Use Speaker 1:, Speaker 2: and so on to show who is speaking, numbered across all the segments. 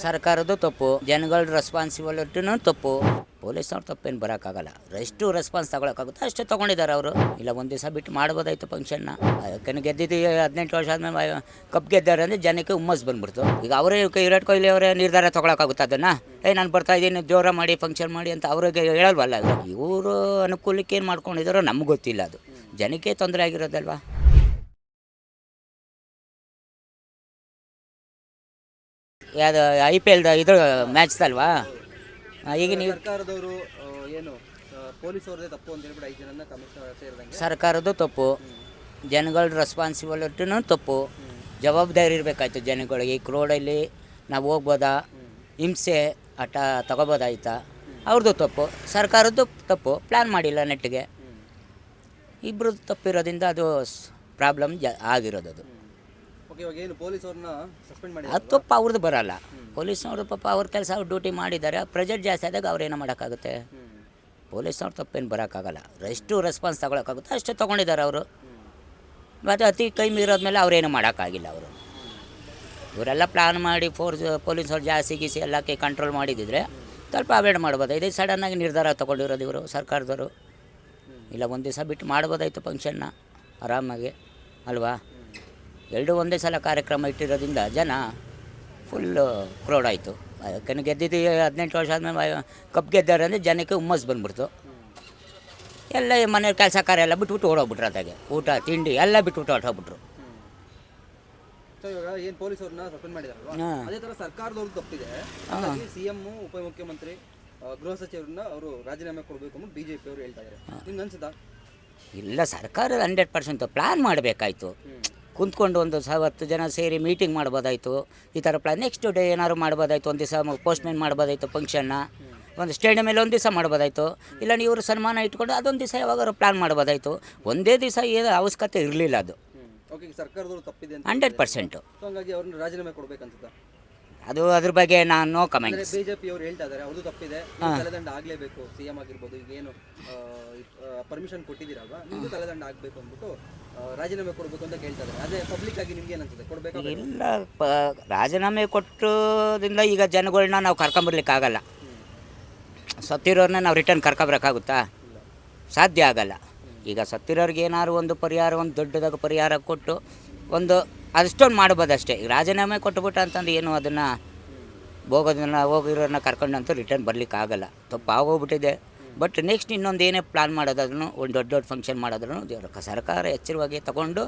Speaker 1: ಸರ್ಕಾರದ್ದು ತಪ್ಪು, ಜನಗಳ ರೆಸ್ಪಾನ್ಸಿಬಿಲಿಟಿನೂ ತಪ್ಪು. ಪೊಲೀಸ್ನವ್ರು ತಪ್ಪೇನು ಬರೋಕ್ಕಾಗಲ್ಲ. ಎಷ್ಟು ರೆಸ್ಪಾನ್ಸ್ ತಗೊಳಕ್ಕಾಗುತ್ತೆ ಅಷ್ಟೇ ತೊಗೊಂಡಿದ್ದಾರೆ ಅವರು. ಇಲ್ಲ ಒಂದು ದಿವಸ ಬಿಟ್ಟು ಮಾಡ್ಬೋದಾಯ್ತು ಫಂಕ್ಷನ್ನ. ಯಾಕಂದ್ರೆ ಗೆದ್ದಿದ್ದು 18 ವರ್ಷ ಆದಮೇಲೆ ಕಪ್ ಗೆದ್ದಾರೆ ಅಂದರೆ ಜನಕ್ಕೆ ಹುಮ್ಮಸ್ ಬಂದ್ಬಿಡ್ತು. ಈಗ ಅವರೇ ವಿರಾಟ್ ಕೊಹ್ಲಿ ಅವರೇ ನಿರ್ಧಾರ ತೊಗೊಳಕ್ಕಾಗುತ್ತೆ ಅದನ್ನು. ನಾನು ಬರ್ತಾ ಇದ್ದೀನಿ ಜೋರ ಮಾಡಿ ಫಂಕ್ಷನ್ ಮಾಡಿ ಅಂತ ಅವ್ರಿಗೆ ಹೇಳಲ್ವಲ್ಲ. ಇವರು ಅನುಕೂಲಕ್ಕೆ ಏನು ಮಾಡ್ಕೊಂಡಿದ್ದಾರೋ ನಮ್ಗೆ ಗೊತ್ತಿಲ್ಲ. ಅದು ಜನಕ್ಕೆ ತೊಂದರೆ ಆಗಿರೋದಲ್ವಾ. ಯಾವುದು IPL ಇದು ಮ್ಯಾಚ್ದಲ್ವಾ. ಈಗ ನೀವು
Speaker 2: ಸರ್ಕಾರದವರು ಏನು ಪೊಲೀಸ್ ಅವ್ರದೇ ತಪ್ಪು ಅಂತ ಹೇಳ್ಬಿಟ್ಟು 5 ಜನ ಕಮಿಷನರ್ ಸೇರಿದಂಗೆ
Speaker 1: ಸರ್ಕಾರದ್ದು ತಪ್ಪು, ಜನಗಳ ರೆಸ್ಪಾನ್ಸಿಬಿಲಿಟಿನೂ ತಪ್ಪು. ಜವಾಬ್ದಾರಿ ಇರಬೇಕಾಯ್ತು ಜನಗಳಿಗೆ. ಈ ಕ್ರೋಡಲ್ಲಿ ನಾವು ಹೋಗ್ಬೋದಾ, ಹಿಂಸೆ ಆಟ ತಗೋಬೋದಾಯ್ತಾ, ಅವ್ರದ್ದು ತಪ್ಪು. ಸರ್ಕಾರದ್ದು ತಪ್ಪು, ಪ್ಲ್ಯಾನ್ ಮಾಡಿಲ್ಲ ನೆಟ್ಟಿಗೆ. ಇಬ್ಬರದ್ದು ತಪ್ಪಿರೋದ್ರಿಂದ ಅದು ಪ್ರಾಬ್ಲಮ್ ಆಗಿರೋದು. ಅದು
Speaker 2: ಇವಾಗ ಏನು ಪೊಲೀಸ್ ಅವ್ರನ್ನ ಸಸ್ಪೆಂಡ್ ಮಾಡಿ
Speaker 1: ಅದು ತಪ್ಪು ಅವ್ರದ್ದು ಬರೋಲ್ಲ. ಪೊಲೀಸ್ನವರು ಪಾಪ ಅವ್ರ ಕೆಲಸ ಅವ್ರು ಡ್ಯೂಟಿ ಮಾಡಿದ್ದಾರೆ. ಪ್ರೆಜರ್ ಜಾಸ್ತಿ ಆದಾಗ ಅವ್ರೇನು ಮಾಡೋಕ್ಕಾಗುತ್ತೆ. ಪೊಲೀಸ್ನವ್ರು ತಪ್ಪೇನು ಬರೋಕ್ಕಾಗಲ್ಲ. ಎಷ್ಟು ರೆಸ್ಪಾನ್ಸ್ ತಗೊಳಕ್ಕಾಗುತ್ತೆ ಅಷ್ಟೇ ತೊಗೊಂಡಿದ್ದಾರೆ ಅವರು. ಮತ್ತು ಅತಿ ಕೈ ಮೀರೋದ್ಮೇಲೆ ಅವ್ರೇನು ಮಾಡೋಕ್ಕಾಗಿಲ್ಲ. ಅವರು ಇವರೆಲ್ಲ ಪ್ಲ್ಯಾನ್ ಮಾಡಿ ಪೊಲೀಸವ್ರು ಜಾಸ್ತಿ ಗೀಸಿ ಎಲ್ಲಕ್ಕೆ ಕಂಟ್ರೋಲ್ ಮಾಡಿದಿದ್ರೆ ಸ್ವಲ್ಪ ಅವಾಯ್ಡ್ ಮಾಡ್ಬೋದು. ಇದೇ ಸಡನ್ನಾಗಿ ನಿರ್ಧಾರ ತೊಗೊಂಡಿರೋದು ಇವರು ಸರ್ಕಾರದವರು. ಇಲ್ಲ ಒಂದು ದಿವಸ ಬಿಟ್ಟು ಮಾಡ್ಬೋದಾಯ್ತು ಫಂಕ್ಷನ್ನ ಆರಾಮಾಗಿ ಅಲ್ವಾ. ಎರಡು ಒಂದೇ ಸಲ ಕಾರ್ಯಕ್ರಮ ಇಟ್ಟಿರೋದ್ರಿಂದ ಜನ ಫುಲ್ಲು ಕ್ರೌಡ್ ಆಯಿತು. ಯಾಕಂದ್ರೆ ಗೆದ್ದಿದ್ದು 18 ವರ್ಷ ಆದಮೇಲೆ ಕಪ್ ಗೆದ್ದಾರೆ ಅಂದರೆ ಜನಕ್ಕೆ ಹುಮ್ಮಸ್ ಬಂದ್ಬಿಡ್ತು. ಎಲ್ಲ ಮನೆಯವ್ರ ಕೆಲಸ ಕಾರ್ಯ ಎಲ್ಲ ಬಿಟ್ಬಿಟ್ಟು ಓಡೋಗ್ಬಿಟ್ರು. ಅದಾಗೆ ಊಟ ತಿಂಡಿ ಎಲ್ಲ ಬಿಟ್ಬಿಟ್ಟು ಹೊರಟೋಗ್ಬಿಟ್ರು.
Speaker 2: ಇವಾಗ ಏನು ಪೊಲೀಸ್ ಅವ್ರನ್ನ ಸಸ್ಪೆಂಡ್ ಮಾಡಿದಾರಲ್ವಾ, ಅದೇ ಥರ ಸರ್ಕಾರದವ್ರು ತಪ್ಪಿದೆ. CM ಉಪಮುಖ್ಯಮಂತ್ರಿ ಗೃಹ ಸಚಿವರನ್ನ ಅವರು ರಾಜೀನಾಮೆ ಕೊಡಬೇಕು ಅಂತ BJP ಅವರು ಹೇಳ್ತಾ ಇದ್ದಾರೆ. ನಿಮ್ಗೆ ಅನ್ಸುತ್ತಾ?
Speaker 1: ಇಲ್ಲ, ಸರ್ಕಾರ 100% ಪ್ಲ್ಯಾನ್ ಮಾಡಬೇಕಾಯ್ತು. ಕುಂತ್ಕೊಂಡು ಒಂದು 10 ಜನ ಸೇರಿ ಮೀಟಿಂಗ್ ಮಾಡ್ಬೋದಾಯಿತು. ಈ ಥರ ಪ್ಲ್ಯಾನ್ ನೆಕ್ಸ್ಟ್ ಡೇ ಏನಾದ್ರು ಮಾಡ್ಬೋದಾಯಿತು. ಒಂದು ದಿವಸ ಪೋಸ್ಟ್ಮೆಂಟ್ ಮಾಡ್ಬೋದಾಯಿತು ಫಂಕ್ಷನ್ನ. ಒಂದು ಸ್ಟೇಡಿಯಮಲ್ಲಿ ಒಂದು ದಿವಸ ಮಾಡ್ಬೋದಾಯಿತು. ಇಲ್ಲ ಇವರು ಸನ್ಮಾನ ಇಟ್ಕೊಂಡು ಅದೊಂದು ದಿವಸ ಯಾವಾಗಾದ್ರು ಪ್ಲ್ಯಾನ್ ಮಾಡ್ಬೋದಾಯಿತು. ಒಂದೇ ದಿವಸ ಏನು ಅವಶ್ಯಕತೆ ಇರಲಿಲ್ಲ. ಅದು
Speaker 2: ಸರ್ಕಾರದವರು ತಪ್ಪಿದೆ
Speaker 1: 100%.
Speaker 2: ಹಾಗಾಗಿ ಅವ್ರನ್ನ ರಾಜೀನಾಮೆ ಕೊಡಬೇಕಂತ
Speaker 1: ಅದು ಅದ್ರ ಬಗ್ಗೆ ನಾನು ನೋ ಕಮೆಂಟ್.
Speaker 2: BJP ಅವರು ಹೇಳ್ತಾ ಇದ್ದಾರೆ ಅವ್ರದ್ದು ತಪ್ಪಿದೆ, ತಲೆದಂಡ ಆಗಲೇಬೇಕು. CM ಆಗಿರ್ಬೋದು, ಈಗ ಏನು ಪರ್ಮಿಷನ್ ಕೊಟ್ಟಿದ್ದೀರಲ್ವಾ, ನಿಮಗೂ ತಲೆದಂಡ ಆಗಬೇಕು ಅಂದ್ಬಿಟ್ಟು ರಾಜೀನಾಮೆ ಕೊಡಬೇಕು ಅಂತ ಕೇಳ್ತಾ ಇದ್ದಾರೆ. ಅದೇ ಪಬ್ಲಿಕ್ ಆಗಿ ನಿಮ್ಗೆ ಏನಂತದೆ, ಕೊಡಬೇಕು?
Speaker 1: ಇಲ್ಲ, ರಾಜೀನಾಮೆ ಕೊಟ್ಟೋದ್ರಿಂದ ಈಗ ಜನಗಳನ್ನ ನಾವು ಕರ್ಕೊಂಬರ್ಲಿಕ್ಕಾಗಲ್ಲ. ಸತ್ತಿರೋರನ್ನ ನಾವು ರಿಟರ್ನ್ ಕರ್ಕೊಬರೋಕ್ಕಾಗುತ್ತಾ? ಸಾಧ್ಯ ಆಗಲ್ಲ. ಈಗ ಸತ್ತಿರೋರಿಗೆ ಏನಾದ್ರು ಒಂದು ಪರಿಹಾರ, ಒಂದು ದೊಡ್ಡದಾಗ ಪರಿಹಾರ ಕೊಟ್ಟು ಒಂದು ಅಷ್ಟೊಂದು ಮಾಡ್ಬೋದು ಅಷ್ಟೇ. ಈಗ ರಾಜೀನಾಮೆ ಕೊಟ್ಟುಬಿಟ್ಟು ಅಂತಂದು ಏನು ಅದನ್ನು ಹೋಗಿರೋರನ್ನ ಕರ್ಕೊಂಡಂತೂ ರಿಟರ್ನ್ ಬರಲಿಕ್ಕಾಗಲ್ಲ. ತಪ್ಪು ಆಗೋಗ್ಬಿಟ್ಟಿದೆ. ಬಟ್ ನೆಕ್ಸ್ಟ್ ಇನ್ನೊಂದು ಏನೇ ಪ್ಲ್ಯಾನ್ ಮಾಡೋದಾದ್ರೂ, ಒಂದು ದೊಡ್ಡ ಫಂಕ್ಷನ್ ಮಾಡೋದ್ರೂ ಸರ್ಕಾರ ಎಚ್ಚರವಾಗಿ ತಗೊಂಡು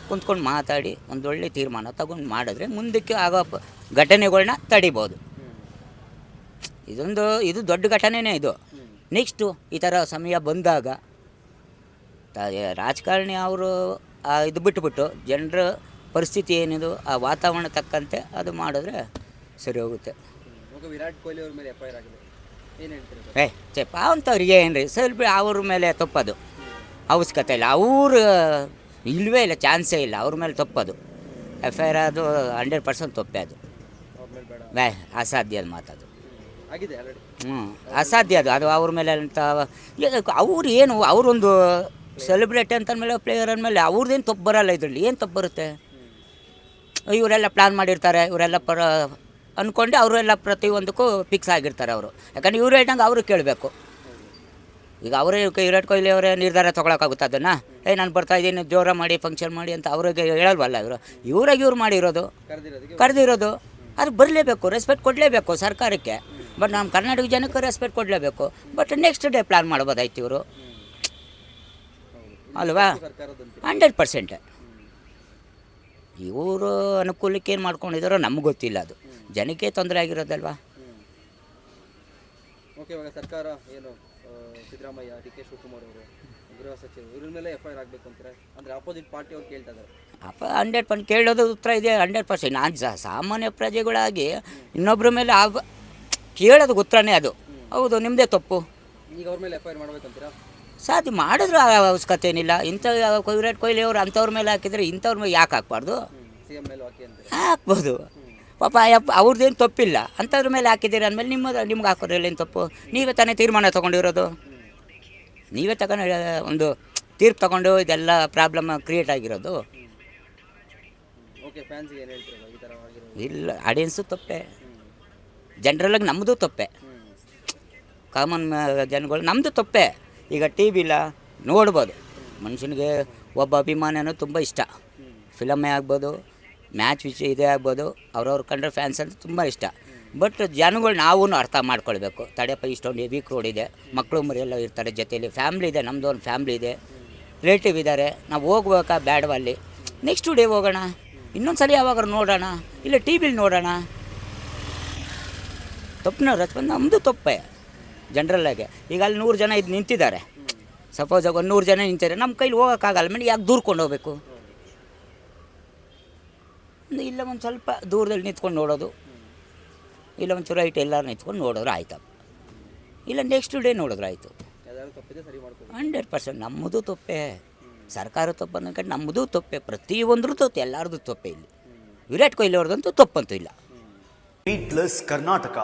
Speaker 1: ಕುಂತ್ಕೊಂಡು ಮಾತಾಡಿ ಒಂದೊಳ್ಳೆ ತೀರ್ಮಾನ ತಗೊಂಡು ಮಾಡಿದ್ರೆ ಮುಂದಕ್ಕೆ ಆಗೋ ಘಟನೆಗಳನ್ನ ತಡಿಬೋದು. ಇದು ದೊಡ್ಡ ಘಟನೆನೇ ಇದು. ನೆಕ್ಸ್ಟು ಈ ಥರ ಸಮಯ ಬಂದಾಗ ರಾಜಕಾರಣಿ ಅವರು ಇದು ಬಿಟ್ಟುಬಿಟ್ಟು ಜನರ ಪರಿಸ್ಥಿತಿ ಏನಿದು ಆ ವಾತಾವರಣ ತಕ್ಕಂತೆ ಅದು ಮಾಡಿದ್ರೆ ಸರಿ ಹೋಗುತ್ತೆ.
Speaker 2: ವಿರಾಟ್ ಕೊಹ್ಲಿ ಅವ್ರ ಮೇಲೆ FIR ಆಗಿದೆ, ಏನು ಹೇಳ್ತೀರಿ?
Speaker 1: ಚಪ್ಪ ಅಂಥವ್ರಿಗೆ ಏನು ರೀ, ಸ್ವಲ್ಪ ಅವ್ರ ಮೇಲೆ ತಪ್ಪದು ಅವಶ್ಯಕತೆ ಇಲ್ಲ. ಅವರು ಇಲ್ಲವೇ ಇಲ್ಲ, ಚಾನ್ಸೇ ಇಲ್ಲ ಅವ್ರ ಮೇಲೆ ತಪ್ಪದು. FIR ಅದು 100% ತಪ್ಪೇ. ಅದು ಅಸಾಧ್ಯ ಅದು ಮಾತದು. ಅಸಾಧ್ಯ ಅದು ಅವ್ರ ಮೇಲೆ ಅಂತ. ಅವ್ರು ಏನು, ಅವರೊಂದು ಸೆಲೆಬ್ರಿಟಿ ಅಂತಂದಮೇಲೆ ಪ್ಲೇಯರ್ ಅಂದಮೇಲೆ ಅವ್ರದ್ದೇನು ತಪ್ಪು ಬರೋಲ್ಲ. ಇದರಲ್ಲಿ ಏನು ತಪ್ಪು ಬರುತ್ತೆ? ಇವರೆಲ್ಲ ಪ್ಲ್ಯಾನ್ ಮಾಡಿರ್ತಾರೆ, ಇವರೆಲ್ಲ ಅಂದ್ಕೊಂಡು ಅವರೆಲ್ಲ ಪ್ರತಿಯೊಂದಕ್ಕೂ ಫಿಕ್ಸ್ ಆಗಿರ್ತಾರೆ ಅವರು. ಯಾಕಂದ್ರೆ ಇವ್ರು ಹೇಳ್ದಂಗೆ ಅವರು ಕೇಳಬೇಕು. ಈಗ ಅವರೇ ವಿರಾಟ್ ಕೊಹ್ಲಿ ಅವರೇ ನಿರ್ಧಾರ ತೊಗೊಳಕ್ಕಾಗುತ್ತೆ ಅದನ್ನು. ನಾನು ಬರ್ತಾ ಇದ್ದೀನಿ ಜೋರ ಮಾಡಿ ಫಂಕ್ಷನ್ ಮಾಡಿ ಅಂತ ಅವ್ರಿಗೆ ಹೇಳಲ್ವಲ್ಲ. ಇವ್ರು ಮಾಡಿರೋದು, ಕರೆದಿರೋದು. ಅದು ಬರಲೇಬೇಕು, ರೆಸ್ಪೆಕ್ಟ್ ಕೊಡಲೇಬೇಕು ಸರ್ಕಾರಕ್ಕೆ. ಬಟ್ ನಮ್ಮ ಕರ್ನಾಟಕ ಜನಕ್ಕೆ ರೆಸ್ಪೆಕ್ಟ್ ಕೊಡಲೇಬೇಕು. ಬಟ್ ನೆಕ್ಸ್ಟ್ ಡೇ ಪ್ಲ್ಯಾನ್ ಮಾಡ್ಬೋದಾಯ್ತು ಇವರು, ಅಲ್ವಾ? 100%. ಇವರು ಅನುಕೂಲಕ್ಕೆ ಏನು ಮಾಡ್ಕೊಂಡಿದ್ದಾರೋ ನಮ್ಗೆ ಗೊತ್ತಿಲ್ಲ. ಅದು ಜನಕ್ಕೆ ತೊಂದರೆ ಆಗಿರೋದಲ್ವಾ.
Speaker 2: ಇವಾಗ ಸರ್ಕಾರ ಏನು ಸಿದ್ದರಾಮಯ್ಯ, DK ಶಿವಕುಮಾರ್ ಅವರು, ಗೃಹ ಸಚಿವರು ಇವ್ರ ಮೇಲೆ FIR ಆಗಬೇಕು ಅಂತಾರೆ. ಅಂದರೆ ಅಪೋಸಿಟ್ ಪಾರ್ಟಿ ಅವ್ರು ಕೇಳ್ತಾ ಇದ್ದಾರೆ.
Speaker 1: 100% ಕೇಳೋದು ಉತ್ತರ ಇದೆ. 100% ನಾನು ಸಾಮಾನ್ಯ ಪ್ರಜೆಗಳಾಗಿ ಇನ್ನೊಬ್ಬರ ಮೇಲೆ ಕೇಳೋದು ಉತ್ತರನೇ ಅದು. ಹೌದು, ನಿಮ್ಮದೇ ತಪ್ಪು.
Speaker 2: ಈಗ ಅವ್ರ ಮೇಲೆ FIR ಮಾಡ್ಬೇಕಂತೀರಾ?
Speaker 1: ಸಾಧ್ಯ ಮಾಡಿದ್ರು ಅವಶ್ಯಕತೆ ಏನಿಲ್ಲ. ಇಂಥ ವಿರಾಟ್ ಕೊಹ್ಲಿ ಅವರು ಅಂಥವ್ರ ಮೇಲೆ ಹಾಕಿದರೆ ಇಂಥವ್ರ ಮೇಲೆ ಯಾಕೆ ಹಾಕ್ಬಾರ್ದು?
Speaker 2: CM ಮೇಲೆ ಹಾಕಿ ಅಂತ
Speaker 1: ಹಾಕ್ಬೋದು. ಪಾಪ ಅವ್ರದ್ದೇನು ತಪ್ಪಿಲ್ಲ. ಅಂಥವ್ರ ಮೇಲೆ ಹಾಕಿದ್ದೀರಿ ಅಂದಮೇಲೆ ನಿಮ್ಗೆ ಹಾಕೋದ್ರಲ್ಲಿ ಏನು ತಪ್ಪು? ನೀವೇ ತಾನೇ ತೀರ್ಮಾನ ತೊಗೊಂಡಿರೋದು. ನೀವೇ ಒಂದು ತೀರ್ಪು ತೊಗೊಂಡು ಇದೆಲ್ಲ ಪ್ರಾಬ್ಲಮ್ ಕ್ರಿಯೇಟ್ ಆಗಿರೋದು. ಇಲ್ಲ, ಆಡಿಯನ್ಸು ತಪ್ಪೇ. ಜನರಲಾಗಿ ನಮ್ಮದು ತಪ್ಪೆ, ಕಾಮನ್ ಜನಗಳು ನಮ್ಮದು ತಪ್ಪೆ. ಈಗ ಟಿ ವಿಲ್ಲ ನೋಡ್ಬೋದು, ಮನುಷ್ಯನಿಗೆ ಒಬ್ಬ ಅಭಿಮಾನಿನೂ ತುಂಬ ಇಷ್ಟ, ಫಿಲಮೇ ಆಗ್ಬೋದು, ಮ್ಯಾಚ್ ವಿಷಯ ಇದೇ ಆಗ್ಬೋದು, ಅವ್ರವ್ರು ಕಂಡ್ರೆ ಫ್ಯಾನ್ಸ್ ಅಂತ ತುಂಬ ಇಷ್ಟ. ಬಟ್ ಜನಗಳು ನಾವು ಅರ್ಥ ಮಾಡ್ಕೊಳ್ಬೇಕು, ತಡೆಯಪ್ಪ ಇಷ್ಟೊಂದು ವೀಕ್ ರೋಡ್ ಇದೆ, ಮಕ್ಕಳು ಮರಿಯೆಲ್ಲ ಇರ್ತಾರೆ ಜೊತೆಯಲ್ಲಿ, ಫ್ಯಾಮ್ಲಿ ಇದೆ, ನಮ್ಮದು ಒಂದು ಫ್ಯಾಮ್ಲಿ ಇದೆ, ರಿಲೇಟಿವ್ ಇದ್ದಾರೆ, ನಾವು ಹೋಗ್ಬೇಕಾ ಬೇಡವ ಅಲ್ಲಿ, ನೆಕ್ಸ್ಟ್ ಡೇ ಹೋಗೋಣ, ಇನ್ನೊಂದು ಸಲ ಯಾವಾಗ ನೋಡೋಣ, ಇಲ್ಲ ಟಿ ವಿಲಿ ನೋಡೋಣ. ತಪ್ಪನ ರೆಸ್ಪಾನ್ಸ್ ನಮ್ಮದು ತಪ್ಪೆ ಜನರಲ್ಲಾಗೆ. ಈಗ ಅಲ್ಲಿ 100 ಜನ ಇದು ನಿಂತಿದ್ದಾರೆ, ಸಪೋಸ್ ಒಂದು 100 ಜನ ನಿಂತಿದ್ದಾರೆ, ನಮ್ಮ ಕೈಲಿ ಹೋಗೋಕ್ಕಾಗಲ್ಲ, ಮೇಲೆ ಯಾಕೆ ದೂರ್ಕೊಂಡು ಹೋಗ್ಬೇಕು? ಇಲ್ಲ ಒಂದು ಸ್ವಲ್ಪ ದೂರದಲ್ಲಿ ನಿಂತ್ಕೊಂಡು ನೋಡೋದು, ಇಲ್ಲ ಒಂಚೂರು ರೈಟ್ ಎಲ್ಲರೂ ನಿಂತ್ಕೊಂಡು ನೋಡಿದ್ರೆ ಆಯ್ತಪ್ಪ, ಇಲ್ಲ ನೆಕ್ಸ್ಟ್ ಡೇ ನೋಡಿದ್ರೆ ಆಯಿತು. 100% ನಮ್ಮದು ತಪ್ಪೆ, ಸರ್ಕಾರ ತಪ್ಪು ಅನ್ನೋಕೆ ನಮ್ಮದು ತಪ್ಪೆ, ಪ್ರತಿಯೊಂದರೂ ತಪ್ಪು, ಎಲ್ಲರದು ತಪ್ಪೆ. ಇಲ್ಲಿ ವಿರಾಟ್ ಕೊಹ್ಲಿ ಅವ್ರದ್ದಂತೂ ತಪ್ಪಂತೂ ಇಲ್ಲ.
Speaker 3: ಬೀಟ್ಲೆಸ್ ಕರ್ನಾಟಕ.